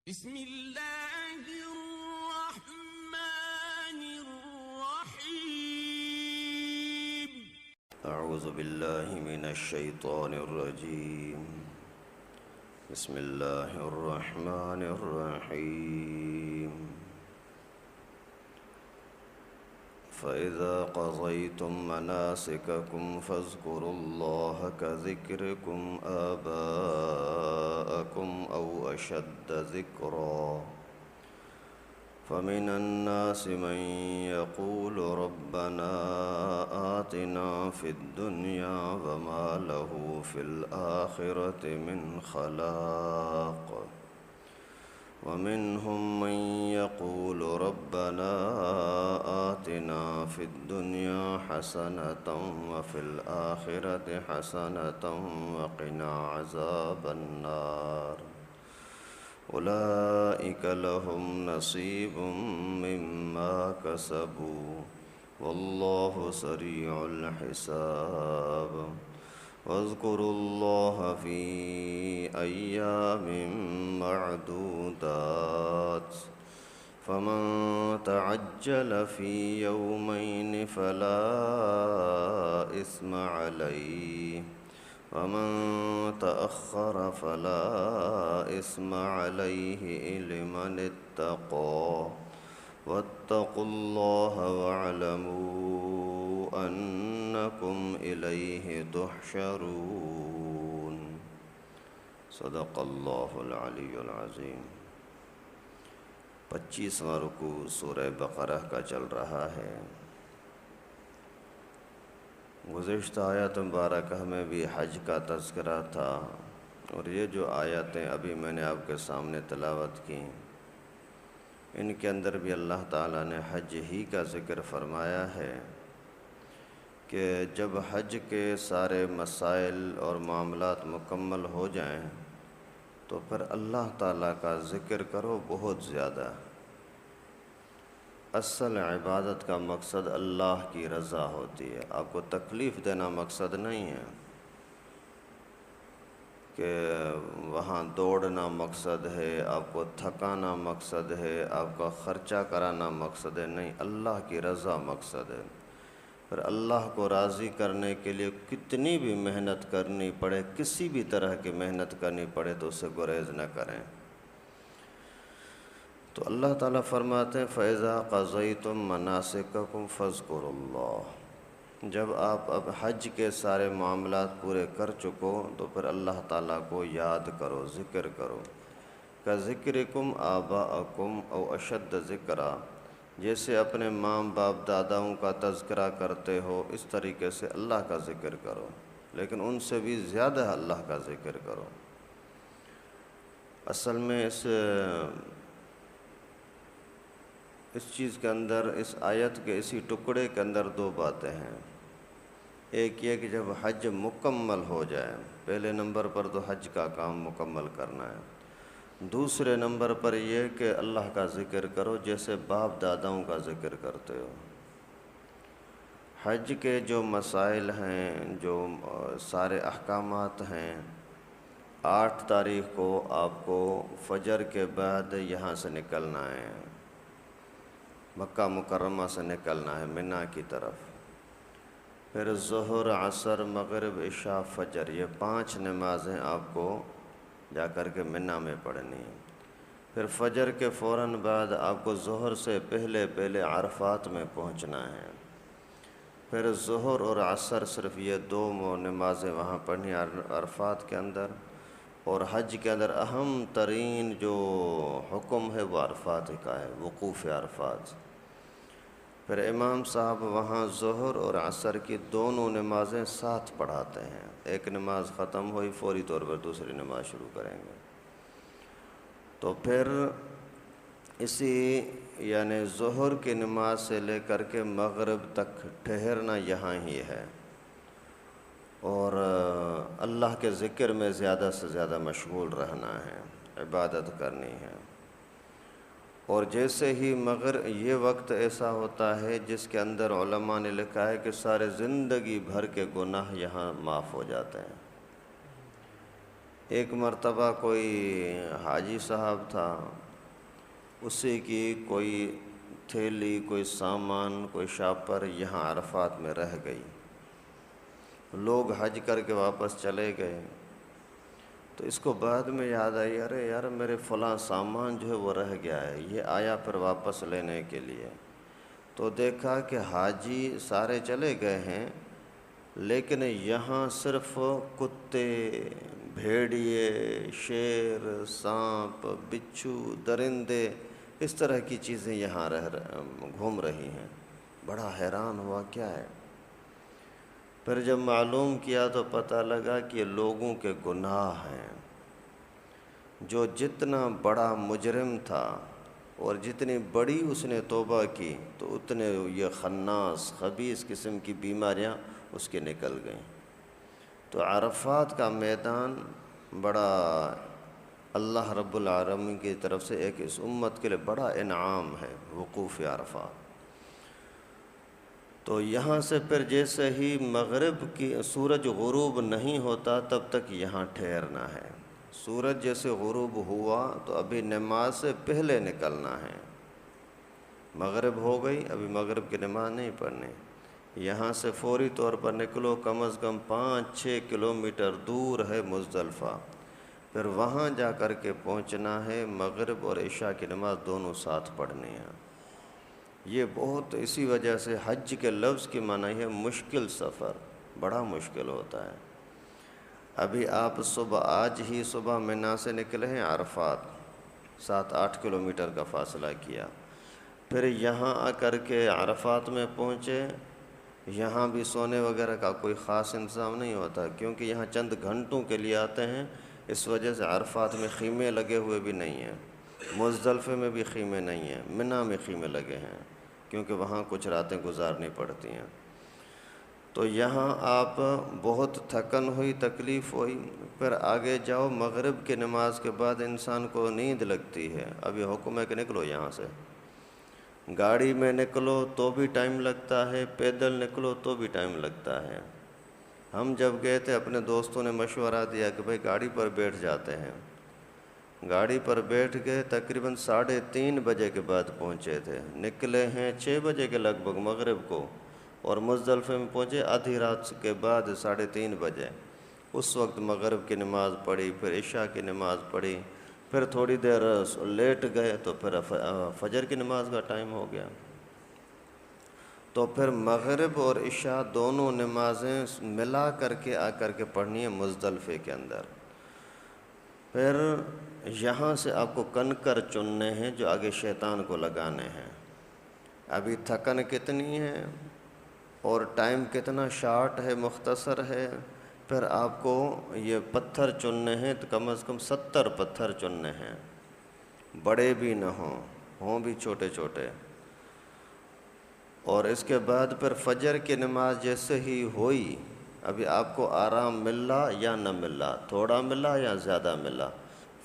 بسم اللہ الرحمن الرحیم اعوذ باللہ من الشیطان الرجیم بسم اللہ الرحمن الرحیم فَإِذَا قَضَيْتُم مَّنَاسِكَكُمْ فَاذْكُرُوا اللَّهَ كَذِكْرِكُمْ آبَاءَكُمْ أَوْ أَشَدَّ ذِكْرًا فَمِنَ النَّاسِ مَن يَقُولُ رَبَّنَا آتِنَا فِي الدُّنْيَا وَمَا لَهُ فِي الْآخِرَةِ مِنْ خَلَاقٍ وَمِنْهُمْ مَنْ يَقُولُ رَبَّنَا آتِنَا فِي الدُّنْيَا حَسَنَةً وَفِي الْآخِرَةِ حَسَنَةً وَقِنَا عَذَابَ النَّارِ أُولَئِكَ لَهُمْ نَصِيبٌ مِّمَّا كَسَبُوا وَاللَّهُ سَرِيعُ الْحِسَابِ واذكروا الله في أيام معدودات فمن تعجل في يومين فلا إثم عليه ومن تأخر فلا إثم عليه لمن اتقى واتقوا الله واعلموا أنكم إليه تحشرون صدق اللہ العلی العظیم۔ 25واں رکوع سورہ بقرہ کا چل رہا ہے۔ گزشتہ آیت مبارکہ میں بھی حج کا تذکرہ تھا، اور یہ جو آیتیں ابھی میں نے آپ کے سامنے تلاوت کی، ان کے اندر بھی اللہ تعالیٰ نے حج ہی کا ذکر فرمایا ہے کہ جب حج کے سارے مسائل اور معاملات مکمل ہو جائیں تو پھر اللہ تعالیٰ کا ذکر کرو بہت زیادہ۔ اصل عبادت کا مقصد اللہ کی رضا ہوتی ہے، آپ کو تکلیف دینا مقصد نہیں ہے کہ وہاں دوڑنا مقصد ہے، آپ کو تھکانا مقصد ہے، آپ کا خرچہ کرانا مقصد ہے، نہیں، اللہ کی رضا مقصد ہے۔ پھر اللہ کو راضی کرنے کے لیے کتنی بھی محنت کرنی پڑے، کسی بھی طرح کی محنت کرنی پڑے تو اسے گریز نہ کریں۔ تو اللہ تعالیٰ فرماتے ہیں فَإِذَا قَضَيْتُم مَّنَاسِكَكُمْ فَاذْكُرُوا اللَّهَ، جب آپ اب حج کے سارے معاملات پورے کر چکو تو پھر اللہ تعالیٰ کو یاد کرو، ذکر کرو۔ كَذِكْرِكُمْ آبَاءَكُمْ أَوْ أَشَدَّ ذِكْرًا، جیسے اپنے ماں باپ داداؤں کا تذکرہ کرتے ہو اس طریقے سے اللہ کا ذکر کرو، لیکن ان سے بھی زیادہ اللہ کا ذکر کرو۔ اصل میں اس چیز کے اندر، اس آیت کے اسی ٹکڑے کے اندر دو باتیں ہیں۔ ایک یہ کہ جب حج مکمل ہو جائے، پہلے نمبر پر تو حج کا کام مکمل کرنا ہے، دوسرے نمبر پر یہ کہ اللہ کا ذکر کرو جیسے باپ داداؤں کا ذکر کرتے ہو۔ حج کے جو مسائل ہیں، جو سارے احکامات ہیں، 8 تاریخ کو آپ کو فجر کے بعد یہاں سے نکلنا ہے، مکہ مکرمہ سے نکلنا ہے منا کی طرف۔ پھر ظہر، عصر، مغرب، عشاء، فجر، یہ 5 نمازیں آپ کو جا کر کے منا میں پڑھنی ہیں۔ پھر فجر کے فوراً بعد آپ کو ظہر سے پہلے عرفات میں پہنچنا ہے۔ پھر ظہر اور عصر صرف یہ 2 نمازیں وہاں پڑھنی عرفات کے اندر، اور حج کے اندر اہم ترین جو حکم ہے وہ عرفات کا ہے، وقوف عرفات۔ پھر امام صاحب وہاں ظہر اور عصر کی دونوں نمازیں ساتھ پڑھاتے ہیں، ایک نماز ختم ہوئی فوری طور پر دوسری نماز شروع کریں گے۔ تو پھر اسی یعنی ظہر کی نماز سے لے کر کے مغرب تک ٹھہرنا یہاں ہی ہے، اور اللہ کے ذکر میں زیادہ سے زیادہ مشغول رہنا ہے، عبادت کرنی ہے۔ اور جیسے ہی یہ وقت ایسا ہوتا ہے جس کے اندر علماء نے لکھا ہے کہ سارے زندگی بھر کے گناہ یہاں معاف ہو جاتے ہیں۔ ایک مرتبہ کوئی حاجی صاحب تھا، اسی کی کوئی تھیلی، کوئی سامان، کوئی شاپر یہاں عرفات میں رہ گئی۔ لوگ حج کر کے واپس چلے گئے، تو اس کو بعد میں یاد آئی، ارے یار میرے فلاں سامان جو ہے وہ رہ گیا ہے، یہ آیا پھر واپس لینے کے لیے۔ تو دیکھا کہ حاجی سارے چلے گئے ہیں، لیکن یہاں صرف کتے، بھیڑیے، شیر، سانپ، بچھو، درندے، اس طرح کی چیزیں یہاں گھوم رہی ہیں۔ بڑا حیران ہوا، کیا ہے؟ پھر جب معلوم کیا تو پتہ لگا کہ یہ لوگوں کے گناہ ہیں۔ جو جتنا بڑا مجرم تھا اور جتنی بڑی اس نے توبہ کی، تو اتنے یہ خناس، خبیث قسم کی بیماریاں اس کے نکل گئیں۔ تو عرفات کا میدان بڑا اللہ رب العالمین کی طرف سے ایک اس امت کے لیے بڑا انعام ہے، وقوف عرفات۔ تو یہاں سے پھر جیسے ہی مغرب کی سورج غروب نہیں ہوتا تب تک یہاں ٹھہرنا ہے۔ سورج جیسے غروب ہوا تو ابھی نماز سے پہلے نکلنا ہے۔ مغرب ہو گئی، ابھی مغرب کی نماز نہیں پڑھنی، یہاں سے فوری طور پر نکلو۔ کم از کم 5-6 کلومیٹر دور ہے مزدلفہ، پھر وہاں جا کر کے پہنچنا ہے۔ مغرب اور عشاء کی نماز دونوں ساتھ پڑھنی ہے۔ یہ بہت، اسی وجہ سے حج کے لفظ کی معنی ہے مشکل سفر، بڑا مشکل ہوتا ہے۔ ابھی آپ آج ہی صبح منا سے نکلے ہیں عرفات، 7-8 کلومیٹر کا فاصلہ کیا، پھر یہاں آ کر کے عرفات میں پہنچے۔ یہاں بھی سونے وغیرہ کا کوئی خاص انتظام نہیں ہوتا، کیونکہ یہاں چند گھنٹوں کے لیے آتے ہیں، اس وجہ سے عرفات میں خیمے لگے ہوئے بھی نہیں ہیں، مزدلفے میں بھی خیمے نہیں ہیں، منا میں خیمے لگے ہیں، کیونکہ وہاں کچھ راتیں گزارنی پڑتی ہیں۔ تو یہاں آپ بہت تھکن ہوئی، تکلیف ہوئی، پھر آگے جاؤ۔ مغرب کی نماز کے بعد انسان کو نیند لگتی ہے، ابھی حکم ہے کہ نکلو یہاں سے۔ گاڑی میں نکلو تو بھی ٹائم لگتا ہے، پیدل نکلو تو بھی ٹائم لگتا ہے۔ ہم جب گئے تھے اپنے دوستوں نے مشورہ دیا کہ بھائی گاڑی پر بیٹھ جاتے ہیں۔ گاڑی پر بیٹھ گئے، تقریباً 3:30 بجے کے بعد پہنچے تھے، نکلے ہیں 6 بجے کے لگ بھگ مغرب کو، اور مزدلفے میں پہنچے آدھی رات کے بعد 3:30 بجے۔ اس وقت مغرب کی نماز پڑھی، پھر عشاء کی نماز پڑھی، پھر تھوڑی دیر لیٹ گئے تو پھر فجر کی نماز کا ٹائم ہو گیا۔ تو پھر مغرب اور عشاء دونوں نمازیں ملا کر کے آ کر کے پڑھنی ہے مزدلفے کے اندر۔ پھر یہاں سے آپ کو کنکر چننے ہیں جو آگے شیطان کو لگانے ہیں۔ ابھی تھکن کتنی ہے اور ٹائم کتنا شارٹ ہے، مختصر ہے۔ پھر آپ کو یہ پتھر چننے ہیں، تو کم از کم 70 پتھر چننے ہیں، بڑے بھی نہ ہوں بھی چھوٹے چھوٹے۔ اور اس کے بعد پھر فجر کی نماز جیسے ہی ہوئی، ابھی آپ کو آرام ملا یا نہ ملا، تھوڑا ملا یا زیادہ ملا،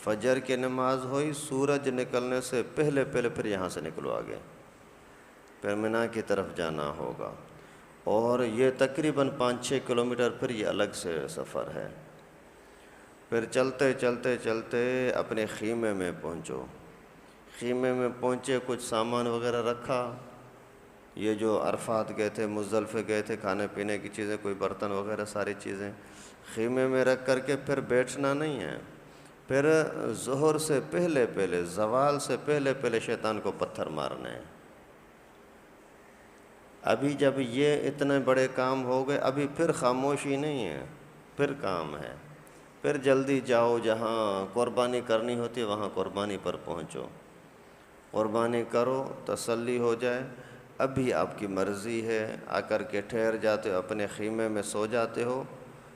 فجر کی نماز ہوئی، سورج نکلنے سے پہلے پھر یہاں سے نکلو آگے، پھر منا کی طرف جانا ہوگا۔ اور یہ تقریباً 5-6 کلومیٹر پھر یہ الگ سے سفر ہے۔ پھر چلتے چلتے چلتے اپنے خیمے میں پہنچو۔ خیمے میں پہنچے، کچھ سامان وغیرہ رکھا، یہ جو عرفات گئے تھے، مزدلفے گئے تھے، کھانے پینے کی چیزیں، کوئی برتن وغیرہ، ساری چیزیں خیمے میں رکھ کر کے پھر بیٹھنا نہیں ہے۔ پھر ظہر سے پہلے زوال سے پہلے شیطان کو پتھر مارنے ہیں۔ ابھی جب یہ اتنے بڑے کام ہو گئے، ابھی پھر خاموشی نہیں ہے، پھر کام ہے۔ پھر جلدی جاؤ، جہاں قربانی کرنی ہوتی ہے وہاں قربانی پر پہنچو، قربانی کرو، تسلی ہو جائے۔ ابھی آپ کی مرضی ہے، آ کر کے ٹھہر جاتے ہو، اپنے خیمے میں سو جاتے ہو،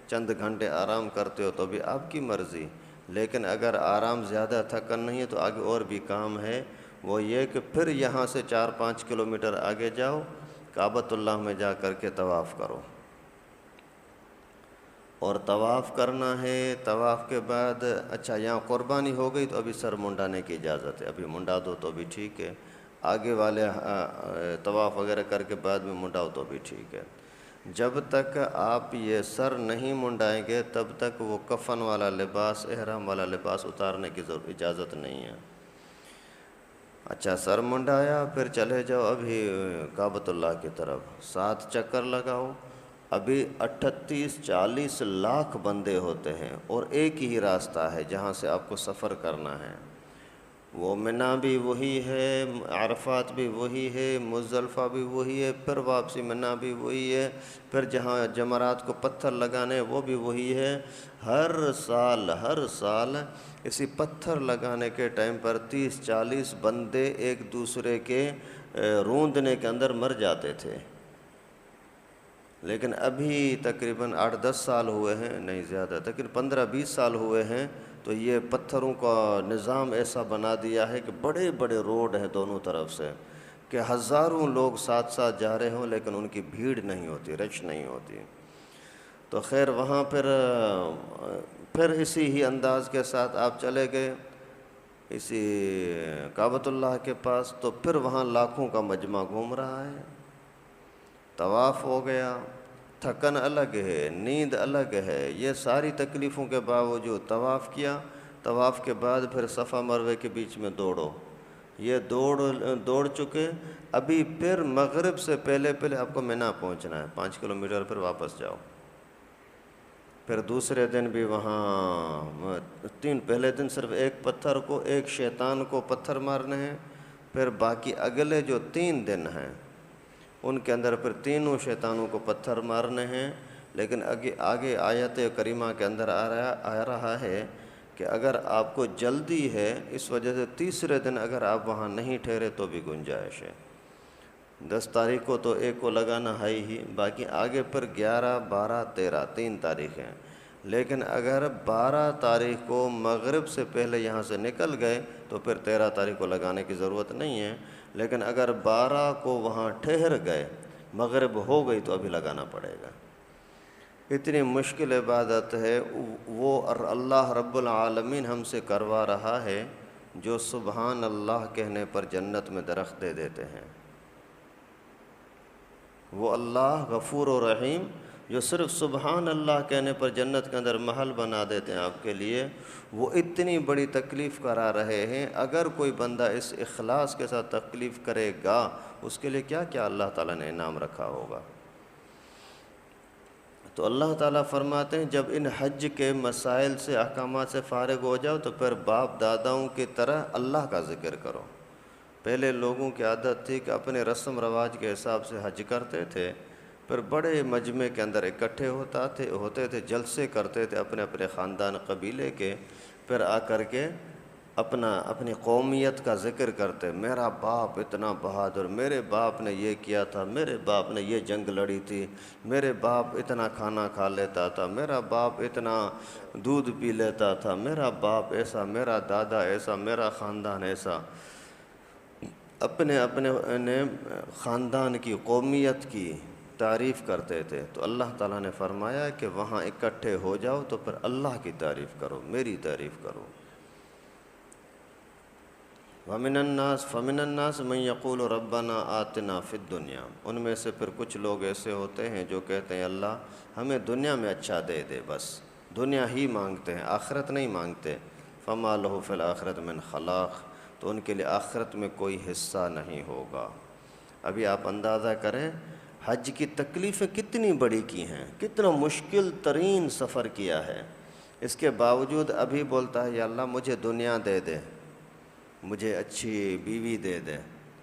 چند گھنٹے آرام کرتے ہو تو بھی آپ کی مرضی۔ لیکن اگر آرام زیادہ تھکن نہیں ہے تو آگے اور بھی کام ہے، وہ یہ کہ پھر یہاں سے 4-5 کلومیٹر آگے جاؤ، کعبۃ اللہ میں جا کر کے طواف کرو۔ اور طواف کرنا ہے، طواف کے بعد اچھا یہاں قربانی ہو گئی تو ابھی سر منڈانے کی اجازت ہے، ابھی منڈا دو تو بھی ٹھیک ہے، آگے والے طواف وغیرہ کر کے بعد میں منڈاؤ تو بھی ٹھیک ہے۔ جب تک آپ یہ سر نہیں منڈائیں گے تب تک وہ کفن والا لباس، احرام والا لباس اتارنے کی اجازت نہیں ہے۔ اچھا، سر منڈایا، پھر چلے جاؤ ابھی کعبۃ اللہ کی طرف، 7 چکر لگاؤ۔ ابھی 38-40 لاکھ بندے ہوتے ہیں اور ایک ہی راستہ ہے جہاں سے آپ کو سفر کرنا ہے۔ وہ منی بھی وہی ہے، عرفات بھی وہی ہے، مزدلفہ بھی وہی ہے، پھر واپسی منی بھی وہی ہے، پھر جہاں جمرات کو پتھر لگانے وہ بھی وہی ہے۔ ہر سال اسی پتھر لگانے کے ٹائم پر 30-40 بندے ایک دوسرے کے روندنے کے اندر مر جاتے تھے۔ لیکن ابھی تقریباً 8-10 سال ہوئے ہیں، نہیں زیادہ، تقریباً 15-20 سال ہوئے ہیں، تو یہ پتھروں کا نظام ایسا بنا دیا ہے کہ بڑے بڑے روڈ ہیں دونوں طرف سے، کہ ہزاروں لوگ ساتھ ساتھ جا رہے ہوں لیکن ان کی بھیڑ نہیں ہوتی، رش نہیں ہوتی۔ تو خیر وہاں پھر اسی ہی انداز کے ساتھ آپ چلے گئے اسی کعبۃ اللہ کے پاس، تو پھر وہاں لاکھوں کا مجمع گھوم رہا ہے۔ طواف ہو گیا، تھکن الگ ہے، نیند الگ ہے، یہ ساری تکلیفوں کے باوجود طواف کیا۔ طواف کے بعد پھر صفا مروے کے بیچ میں دوڑو، یہ دوڑ چکے۔ ابھی پھر مغرب سے پہلے آپ کو منی پہنچنا ہے، 5 کلومیٹر پھر واپس جاؤ۔ پھر دوسرے دن بھی وہاں پہلے دن صرف ایک پتھر کو، ایک شیطان کو پتھر مارنے ہیں، پھر باقی اگلے جو 3 دن ہیں ان کے اندر پھر تینوں شیطانوں کو پتھر مارنے ہیں۔ لیکن آگے آیت کریمہ کے اندر آ رہا ہے کہ اگر آپ کو جلدی ہے، اس وجہ سے تیسرے دن اگر آپ وہاں نہیں ٹھہرے تو بھی گنجائش ہے۔ 10 تاریخ کو تو ایک کو لگانا ہے ہی، باقی آگے پھر 11، 12، 13 3 تاریخیں۔ لیکن اگر 12 تاریخ کو مغرب سے پہلے یہاں سے نکل گئے تو پھر 13 تاریخ کو لگانے کی ضرورت نہیں ہے۔ لیکن اگر 12 کو وہاں ٹھہر گئے، مغرب ہو گئی، تو ابھی لگانا پڑے گا۔ اتنی مشکل عبادت ہے وہ، اللہ رب العالمین ہم سے کروا رہا ہے، جو سبحان اللہ کہنے پر جنت میں درخت دے دیتے ہیں۔ وہ اللہ غفور و رحیم جو صرف سبحان اللہ کہنے پر جنت کے اندر محل بنا دیتے ہیں آپ کے لیے، وہ اتنی بڑی تکلیف کرا رہے ہیں۔ اگر کوئی بندہ اس اخلاص کے ساتھ تکلیف کرے گا، اس کے لیے کیا کیا اللہ تعالیٰ نے انعام رکھا ہوگا۔ تو اللہ تعالیٰ فرماتے ہیں جب ان حج کے مسائل سے، احکامات سے فارغ ہو جاؤ تو پھر باپ داداؤں کی طرح اللہ کا ذکر کرو۔ پہلے لوگوں کی عادت تھی کہ اپنے رسم رواج کے حساب سے حج کرتے تھے، پھر بڑے مجمع کے اندر اکٹھے ہوتے تھے، جلسے کرتے تھے اپنے خاندان قبیلے کے، پھر آ کر کے اپنی قومیت کا ذکر کرتے، میرا باپ اتنا بہادر، میرے باپ نے یہ کیا تھا، میرے باپ نے یہ جنگ لڑی تھی، میرے باپ اتنا کھانا کھا لیتا تھا، میرا باپ اتنا دودھ پی لیتا تھا، میرا باپ ایسا، میرا دادا ایسا، میرا خاندان ایسا۔ اپنے خاندان کی، قومیت کی تعریف کرتے تھے۔ تو اللہ تعالیٰ نے فرمایا کہ وہاں اکٹھے ہو جاؤ تو پھر اللہ کی تعریف کرو، میری تعریف کرو۔ فَمِنَ النَّاسِ مَن يَقُولُ رَبَّنَا آتِنَا فِي الدُّنْيَا، ان میں سے پھر کچھ لوگ ایسے ہوتے ہیں جو کہتے ہیں اللہ ہمیں دنیا میں اچھا دے دے، بس دنیا ہی مانگتے ہیں، آخرت نہیں مانگتے۔ فَمَا لَهُ فِي الْآخِرَةِ مِنْ خَلَاقٍ، تو ان کے لیے آخرت میں کوئی حصہ نہیں ہوگا۔ ابھی آپ اندازہ کریں حج کی تکلیفیں کتنی بڑی کی ہیں، کتنا مشکل ترین سفر کیا ہے، اس کے باوجود ابھی بولتا ہے یا اللہ مجھے دنیا دے دے، مجھے اچھی بیوی دے دے،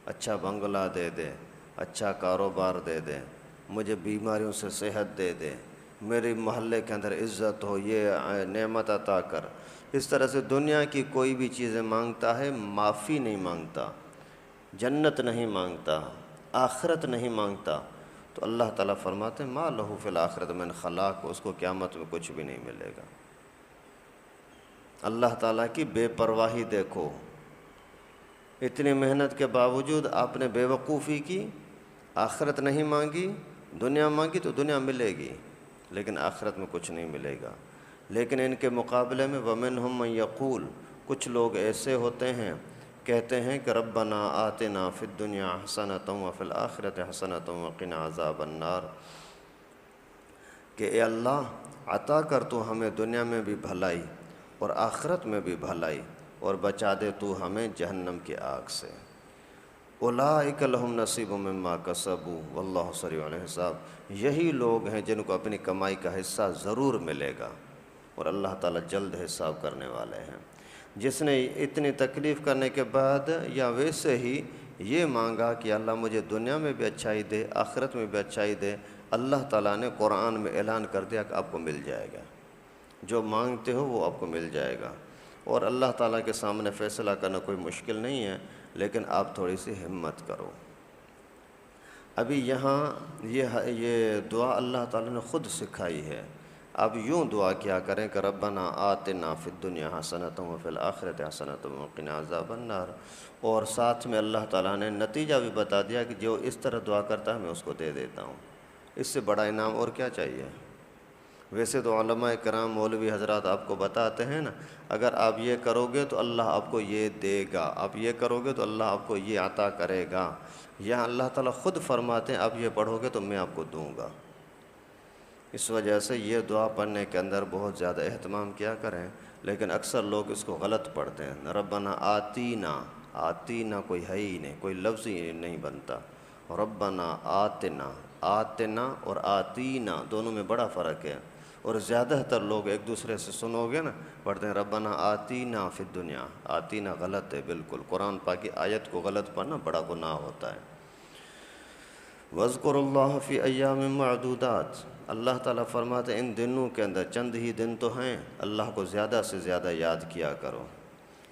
اچھا بنگلہ دے دے، اچھا کاروبار دے دے، مجھے بیماریوں سے صحت دے دے، میرے محلے کے اندر عزت ہو، یہ نعمت عطا کر۔ اس طرح سے دنیا کی کوئی بھی چیزیں مانگتا ہے، معافی نہیں مانگتا، جنت نہیں مانگتا، آخرت نہیں مانگتا، تو اللہ تعالیٰ فرماتے ہیں ما لہو فی الآخرۃ من خلاق، اس کو قیامت میں کچھ بھی نہیں ملے گا۔ اللہ تعالیٰ کی بے پرواہی دیکھو، اتنی محنت کے باوجود آپ نے بے وقوفی کی، آخرت نہیں مانگی، دنیا مانگی تو دنیا ملے گی لیکن آخرت میں کچھ نہیں ملے گا۔ لیکن ان کے مقابلے میں وَمِنْهُم مَن يَقُولُ، کچھ لوگ ایسے ہوتے ہیں کہتے ہیں کہ ربنا آتنا فی الدنیا حسنۃ وفی الآخرۃ حسنۃ وقنا عذاب النار، کہ اے اللہ عطا کر تو ہمیں دنیا میں بھی بھلائی اور آخرت میں بھی بھلائی، اور بچا دے تو ہمیں جہنم کی آگ سے۔ اولئک لہم نصیب مما کسبوا واللہ سریع الحساب، یہی لوگ ہیں جن کو اپنی کمائی کا حصہ ضرور ملے گا، اور اللہ تعالیٰ جلد حساب کرنے والے ہیں۔ جس نے اتنی تکلیف کرنے کے بعد یا ویسے ہی یہ مانگا کہ اللہ مجھے دنیا میں بھی اچھائی دے، آخرت میں بھی اچھائی دے، اللہ تعالیٰ نے قرآن میں اعلان کر دیا کہ آپ کو مل جائے گا، جو مانگتے ہو وہ آپ کو مل جائے گا۔ اور اللہ تعالیٰ کے سامنے فیصلہ کرنا کوئی مشکل نہیں ہے، لیکن آپ تھوڑی سی ہمت کرو۔ ابھی یہاں یہ دعا اللہ تعالیٰ نے خود سکھائی ہے۔ اب یوں دعا کیا کریں کہ ربنا آتنا فی الدنیا حسنۃ وفی الآخرۃ حسنۃ وقنا عذاب النار، اور ساتھ میں اللہ تعالیٰ نے نتیجہ بھی بتا دیا کہ جو اس طرح دعا کرتا ہے میں اس کو دے دیتا ہوں۔ اس سے بڑا انعام اور کیا چاہیے؟ ویسے تو علماء کرام مولوی حضرات آپ کو بتاتے ہیں نا، اگر آپ یہ کرو گے تو اللہ آپ کو یہ دے گا، آپ یہ کرو گے تو اللہ آپ کو یہ عطا کرے گا۔ یہاں اللہ تعالیٰ خود فرماتے ہیں آپ یہ پڑھو گے تو میں آپ کو دوں گا۔ اس وجہ سے یہ دعا پڑھنے کے اندر بہت زیادہ اہتمام کیا کریں، لیکن اکثر لوگ اس کو غلط پڑھتے ہیں۔ ربنا آتینا، آتینا کوئی ہے ہی نہیں، کوئی لفظ ہی نہیں بنتا۔ ربنا آتنا، آتنا اور آتینا دونوں میں بڑا فرق ہے، اور زیادہ تر لوگ ایک دوسرے سے سنو گے نا پڑھتے ہیں ربنا آتینا فی الدنیا، آتینا غلط ہے بالکل، قرآن پاک کی آیت کو غلط پڑھنا بڑا گناہ ہوتا ہے۔ وَاذْكُرُوا اللَّهَ فِي أَيَّامٍ مَّعْدُودَاتٍ، اللہ تعالیٰ فرماتے ہیں ان دنوں کے اندر، چند ہی دن تو ہیں، اللہ کو زیادہ سے زیادہ یاد کیا کرو۔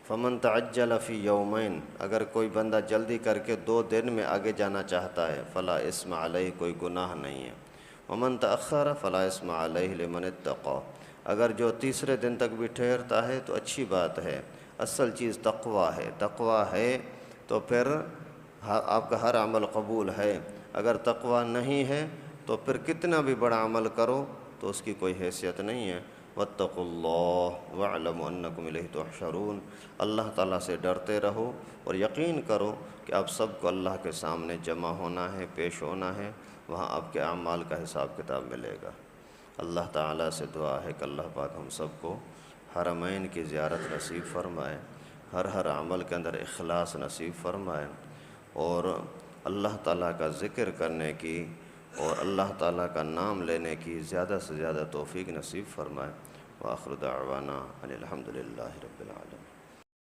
فَمَن تَعَجَّلَ فِي يَوْمَيْنِ، اگر کوئی بندہ جلدی کر کے 2 دن میں آگے جانا چاہتا ہے، فلا اسم علیہ، کوئی گناہ نہیں ہے۔ وَمَن تَأَخَّرَ فَلَا اسْمَ عَلَيْهِ لِمَنِ اتَّقَىٰ، اگر جو تیسرے دن تک بھی ٹھہرتا ہے تو اچھی بات ہے۔ اصل چیز تقویٰ ہے، تقویٰ ہے تو پھر آپ کا ہر عمل قبول ہے۔ اگر تقویٰ نہیں ہے تو پھر کتنا بھی بڑا عمل کرو تو اس کی کوئی حیثیت نہیں ہے۔ واتقوا اللہ واعلموا انکم الیہ تحشرون، اللہ تعالیٰ سے ڈرتے رہو اور یقین کرو کہ آپ سب کو اللہ کے سامنے جمع ہونا ہے، پیش ہونا ہے، وہاں آپ کے اعمال کا حساب کتاب ملے گا۔ اللہ تعالیٰ سے دعا ہے کہ اللہ پاک ہم سب کو حرمین کی زیارت نصیب فرمائے، ہر عمل کے اندر اخلاص نصیب فرمائے، اور اللہ تعالیٰ کا ذکر کرنے کی اور اللہ تعالیٰ کا نام لینے کی زیادہ سے زیادہ توفیق نصیب فرمائے۔ وآخر دعوانا ان الحمد للہ رب العالمین۔